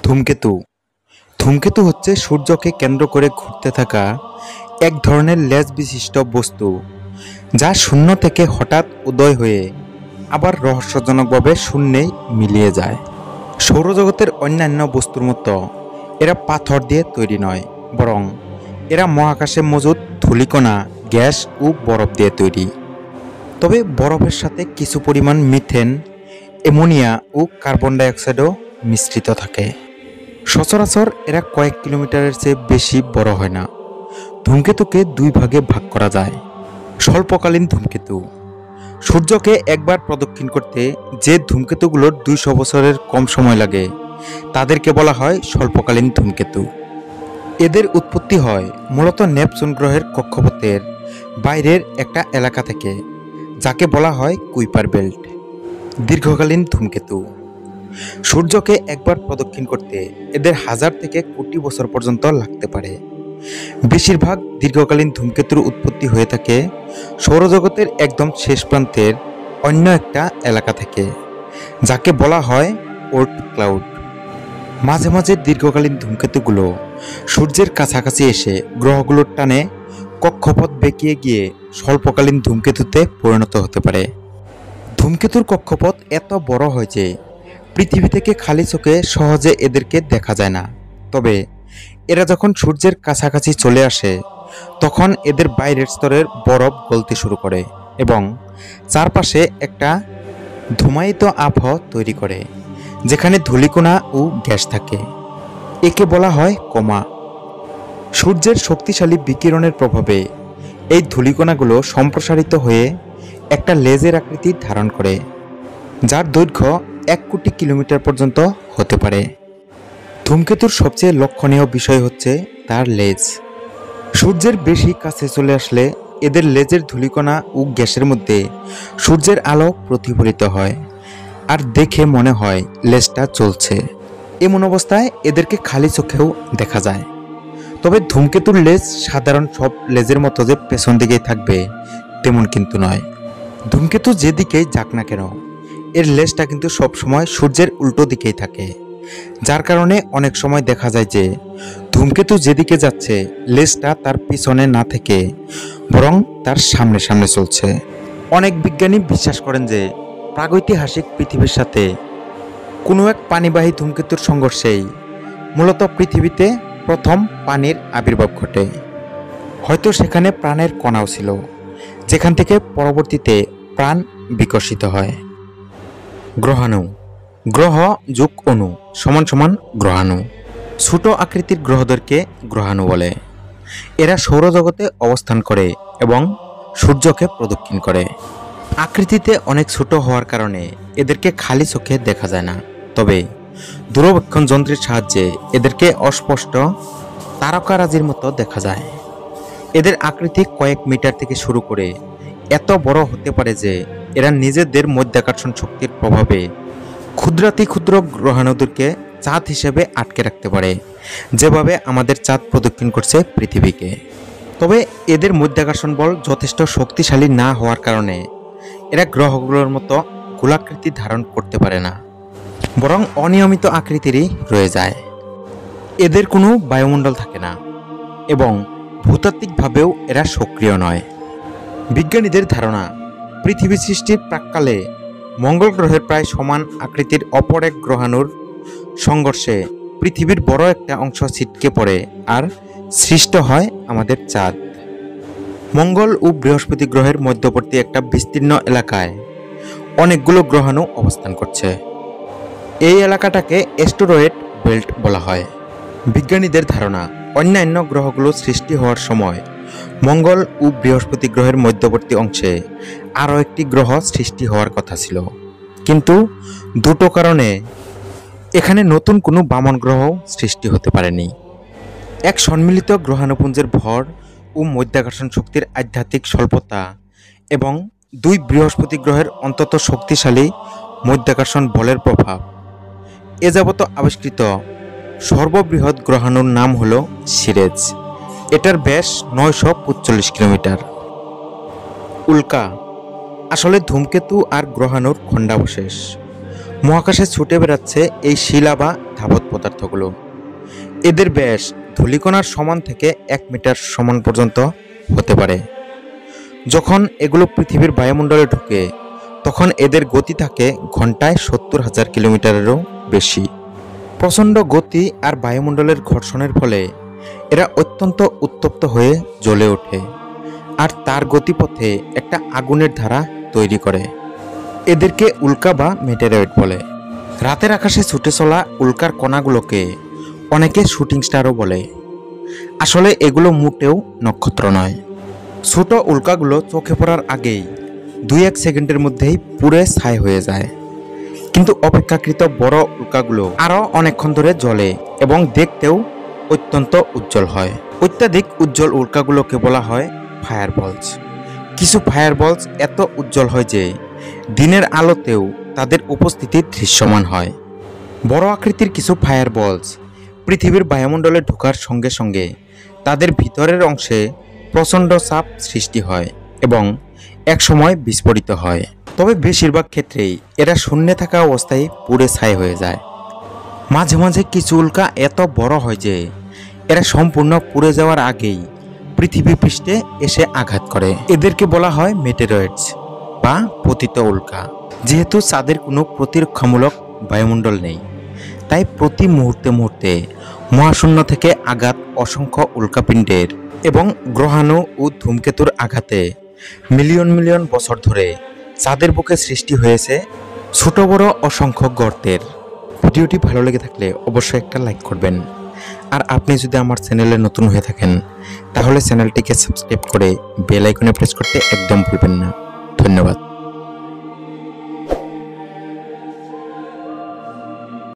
ধূমকেতু ধূমকেতু হচ্ছে সূর্যকে কেন্দ্র করে ঘুরতে থাকা এক ধরনের লেজ বিশিষ্ট বস্তু, যা শূন্য থেকে হঠাৎ উদয় হয়ে আবার রহস্যজনকভাবে শূন্যে মিলিয়ে যায়। সৌরজগতের অন্যান্য বস্তুর মতো এরা পাথর দিয়ে তৈরি নয়, বরং এরা মহাকাশে মজুদ ধূলিকণা, গ্যাস ও বরফ দিয়ে তৈরি। তবে বরফের সাথে কিছু পরিমাণ মিথেন, অ্যামোনিয়া ও কার্বন ডাইঅক্সাইডও মিশ্রিত থাকে। সচরাচর এরা কয়েক কিলোমিটারের চেয়ে বেশি বড় হয় না। ধূমকেতুকে দুই ভাগে ভাগ করা যায়। স্বল্পকালীন ধূমকেতু: সূর্যকে একবার প্রদক্ষিণ করতে যে ধূমকেতুগুলোর 200 বছরের কম সময় লাগে তাদেরকে বলা হয় স্বল্পকালীন ধূমকেতু। এদের উৎপত্তি হয় মূলত নেপচুন গ্রহের কক্ষপথের বাইরের একটা এলাকা থেকে, যাকে বলা হয় কুইপার বেল্ট। দীর্ঘকালীন ধূমকেতু: সূর্যকে একবার প্রদক্ষিণ করতে এদের হাজার থেকে কোটি বছর পর্যন্ত লাগতে পারে। বেশিরভাগ দীর্ঘকালীন ধূমকেতুর উৎপত্তি হয়ে থাকে সৌরজগতের একদম শেষ প্রান্তের অন্য একটা এলাকা থেকে, যাকে বলা হয় ওর্ট ক্লাউড। মাঝে মাঝে দীর্ঘকালীন ধূমকেতুগুলো সূর্যের কাছাকাছি এসে গ্রহগুলোর টানে কক্ষপথ বেঁকিয়ে গিয়ে স্বল্পকালীন ধূমকেতুতে পরিণত হতে পারে। ধূমকেতুর কক্ষপথ এত বড় হয় যে পৃথিবী থেকে খালি চোখে সহজে এদেরকে দেখা যায় না। তবে এরা যখন সূর্যের কাছাকাছি চলে আসে তখন এদের বাইরের স্তরের বরফ গলতে শুরু করে এবং চারপাশে একটা ধূমায়িত আবহ তৈরি করে, যেখানে ধূলিকণা ও গ্যাস থাকে। একে বলা হয় কোমা। সূর্যের শক্তিশালী বিকিরণের প্রভাবে এই ধূলিকণাগুলো সম্প্রসারিত হয়ে একটা লেজের আকৃতি ধারণ করে, যার দৈর্ঘ্য 1 কোটি কিলোমিটার পর্যন্ত হতে পারে। ধূমকেতুর সবচেয়ে লক্ষণীয় বিষয় হচ্ছে তার লেজ। সূর্যের বেশি কাছে চলে আসলে এদের লেজের ধূলিকণা ও গ্যাসের মধ্যে সূর্যের আলো প্রতিফলিত হয়, আর দেখে মনে হয় লেজটা চলছে। এমন অবস্থায় এদেরকে খালি চোখেও দেখা যায়। তবে ধূমকেতুর লেজ সাধারণ সব লেজের মতো যে পেছন দিকেই থাকবে তেমন কিন্তু নয়। ধূমকেতু যেদিকেই যাক না কেন এর লেজটা কিন্তু সবসময় সূর্যের উল্টো দিকেই থাকে, যার কারণে অনেক সময় দেখা যায় যে ধূমকেতু যেদিকে যাচ্ছে লেজটা তার পিছনে না থেকে বরং তার সামনে সামনে চলছে। অনেক বিজ্ঞানী বিশ্বাস করেন যে প্রাগৈতিহাসিক পৃথিবীর সাথে কোনো এক পানিবাহী ধূমকেতুর সংঘর্ষেই মূলত পৃথিবীতে প্রথম পানির আবির্ভাব ঘটে। হয়তো সেখানে প্রাণের কণাও ছিল, যেখান থেকে পরবর্তীতে প্রাণ বিকশিত হয়। গ্রহাণু: গ্রহ যোগ অণু সমান সমান গ্রহাণু। ছোট আকৃতির গ্রহদেরকে গ্রহাণু বলে। এরা সৌরজগতে অবস্থান করে এবং সূর্যকে প্রদক্ষিণ করে। আকৃতিতে অনেক ছোট হওয়ার কারণে এদেরকে খালি চোখে দেখা যায় না। তবে দূরবীক্ষণ যন্ত্রের সাহায্যে এদেরকে অস্পষ্ট তারকারাজির মতো দেখা যায়। এদের আকৃতি কয়েক মিটার থেকে শুরু করে এত বড় হতে পারে যে এরা নিজেদের মধ্যাকর্ষণ শক্তির প্রভাবে ক্ষুদ্রাতি ক্ষুদ্র গ্রহাণুদেরকে চাঁদ হিসেবে আটকে রাখতে পারে, যেভাবে আমাদের চাঁদ প্রদক্ষিণ করছে পৃথিবীকে। তবে এদের মধ্যাকর্ষণ বল যথেষ্ট শক্তিশালী না হওয়ার কারণে এরা গ্রহগুলোর মতো গোলাকৃতি ধারণ করতে পারে না, বরং অনিয়মিত আকৃতিরই রয়ে যায়। এদের কোনো বায়ুমণ্ডল থাকে না এবং ভূতাত্ত্বিকভাবেও এরা সক্রিয় নয়। বিজ্ঞানীদের ধারণা, পৃথিবী সৃষ্টির প্রাক্কালে মঙ্গল গ্রহের প্রায় সমান আকৃতির অপর এক গ্রহাণুর সংঘর্ষে পৃথিবীর বড় একটা অংশ ছিটকে পড়ে আর সৃষ্ট হয় আমাদের চাঁদ। মঙ্গল ও বৃহস্পতি গ্রহের মধ্যবর্তী একটা বিস্তীর্ণ এলাকায় অনেকগুলো গ্রহাণু অবস্থান করছে। এই এলাকাটাকে অ্যাস্টেরয়েড বেল্ট বলা হয়। বিজ্ঞানীদের ধারণা, অন্যান্য গ্রহগুলো সৃষ্টি হওয়ার সময় মঙ্গল ও বৃহস্পতি গ্রহের মধ্যবর্তী অংশে আরও একটি গ্রহ সৃষ্টি হওয়ার কথা ছিল, কিন্তু দুটো কারণে এখানে নতুন কোনো বামন গ্রহ সৃষ্টি হতে পারেনি। এক সম্মিলিত গ্রহাণুপুঞ্জের ভর ও মধ্যাকর্ষণ শক্তির আধ্যাত্মিক স্বল্পতা এবং 2 বৃহস্পতি গ্রহের অন্তত শক্তিশালী মধ্যাকর্ষণ বলের প্রভাব। এ যাবত আবিষ্কৃত সর্ববৃহৎ গ্রহাণুর নাম হল সিরেজ। এটার ব্যাস 945 কিলোমিটার। উল্কা আসলে ধূমকেতু আর গ্রহাণুর খণ্ডাবশেষ। মহাকাশে ছুটে বেড়াচ্ছে এই শিলা বা ধাবক পদার্থগুলো। এদের ব্যাস ধূলিকণার সমান থেকে 1 মিটার সমান পর্যন্ত হতে পারে। যখন এগুলো পৃথিবীর বায়ুমণ্ডলে ঢুকে তখন এদের গতি থাকে ঘন্টায় 70,000 কিলোমিটারেরও বেশি। প্রচণ্ড গতি আর বায়ুমণ্ডলের ঘর্ষণের ফলে এরা অত্যন্ত উত্তপ্ত হয়ে জ্বলে ওঠে আর তার গতিপথে একটা আগুনের ধারা তৈরি করে। এদেরকে উল্কা বা মেটেরয়েড বলে। রাতের আকাশে ছুটে চলা উল্কার কণাগুলোকে অনেকে শুটিং স্টারও বলে। আসলে এগুলো মোটেও নক্ষত্র নয়। ছোট উল্কাগুলো চোখে পড়ার আগেই 2-1 সেকেন্ডের মধ্যেই পুড়ে ছাই হয়ে যায়, কিন্তু অপেক্ষাকৃত বড় উল্কাগুলো আরও অনেকক্ষণ ধরে জ্বলে এবং দেখতেও অত্যন্ত উজ্জ্বল হয়। অত্যাধিক উজ্জ্বল উল্কাগুলোকে বলা হয় ফায়ারবলস। কিছু ফায়ারবলস এত উজ্জ্বল হয় যে দিনের আলোতেও তাদের উপস্থিতি দৃশ্যমান হয়। বড় আকৃতির কিছু ফায়ারবলস পৃথিবীর বায়ুমণ্ডলে ঢোকার সঙ্গে সঙ্গে তাদের ভিতরের অংশে প্রচণ্ড চাপ সৃষ্টি হয় এবং একসময় বিস্ফোরিত হয়। তবে বেশিরভাগ ক্ষেত্রেই এরা শূন্যে থাকা অবস্থায় পুড়ে ছাই হয়ে যায়। মাঝে মাঝে কিছু উল্কা এত বড় হয় যে এরা সম্পূর্ণ পুড়ে যাওয়ার আগেই পৃথিবী পৃষ্ঠে এসে আঘাত করে। এদেরকে বলা হয় মেটেরয়েডস বা পতিত উল্কা। যেহেতু চাঁদের কোনো প্রতিরক্ষামূলক বায়ুমণ্ডল নেই, তাই প্রতি মুহূর্তে মুহূর্তে মহাশূন্য থেকে আঘাত অসংখ্য উল্কাপিণ্ডের এবং গ্রহাণু ও ধূমকেতুর আঘাতে মিলিয়ন মিলিয়ন বছর ধরে চাঁদের বুকে সৃষ্টি হয়েছে ছোট বড় অসংখ্য গর্তের। ভিডিওটি ভালো লেগে থাকলে অবশ্যই একটা লাইক করবেন। আর আপনি যদি আমার চ্যানেলে নতুন হয়ে থাকেন তাহলে চ্যানেলটিকে সাবস্ক্রাইব করে বেল আইকনে প্রেস করতে একদম ভুলবেন না। ধন্যবাদ।